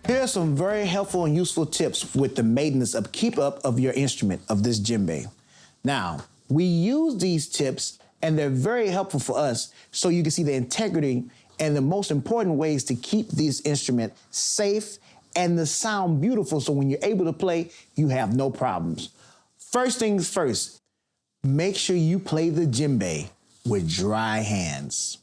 Here are some very helpful and useful tips with the maintenance of keep up of your instrument, of this djembe. Now, we use these tips and they're very helpful for us so you can see the integrity and the most important ways to keep this instrument safe and the sound beautiful so when you're able to play, you have no problems. First things first, make sure you play the djembe with dry hands.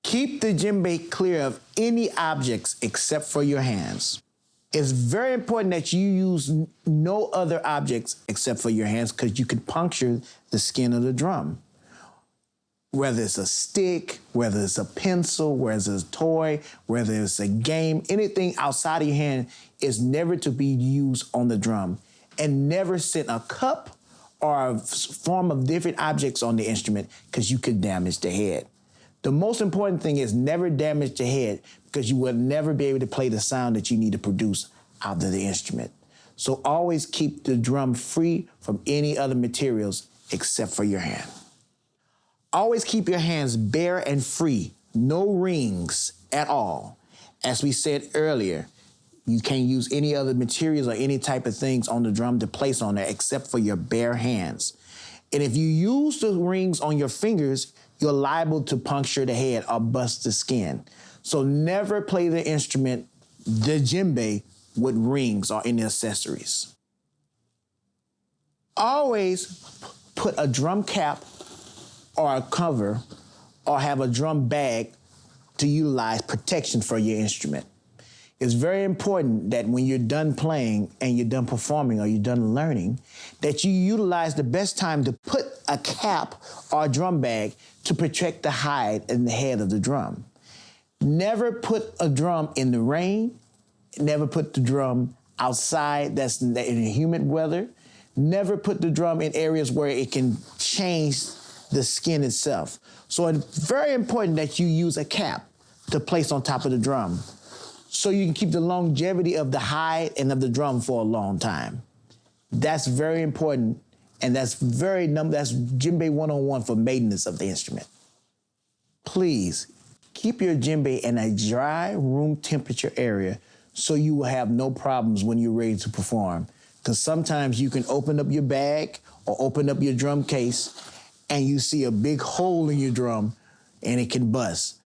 Keep the djembe clear of any objects except for your hands. It's very important that you use no other objects except for your hands because you can puncture the skin of the drum. Whether it's a stick, whether it's a pencil, whether it's a toy, whether it's a game, anything outside of your hand is never to be used on the drum. And never set a cup or a form of different objects on the instrument because you could damage the head. The most important thing is never damage the head because you will never be able to play the sound that you need to produce out of the instrument. So always keep the drum free from any other materials except for your hand. Always keep your hands bare and free, no rings at all. As we said earlier, you can't use any other materials or any type of things on the drum to place on there except for your bare hands. And if you use the rings on your fingers, you're liable to puncture the head or bust the skin. So never play the instrument, the djembe, with rings or any accessories. Always put a drum cap or a cover or have a drum bag to utilize protection for your instrument. It's very important that when you're done playing and you're done performing or you're done learning, that you utilize the best time to put a cap or a drum bag to protect the hide and the head of the drum. Never put a drum in the rain. Never put the drum outside that's in humid weather. Never put the drum in areas where it can change the skin itself. So it's very important that you use a cap to place on top of the drum so you can keep the longevity of the hide and of the drum for a long time. That's very important, and that's djembe 101 for maintenance of the instrument. Please keep your djembe in a dry room temperature area so you will have no problems when you're ready to perform. Because sometimes you can open up your bag or open up your drum case and you see a big hole in your drum and it can bust.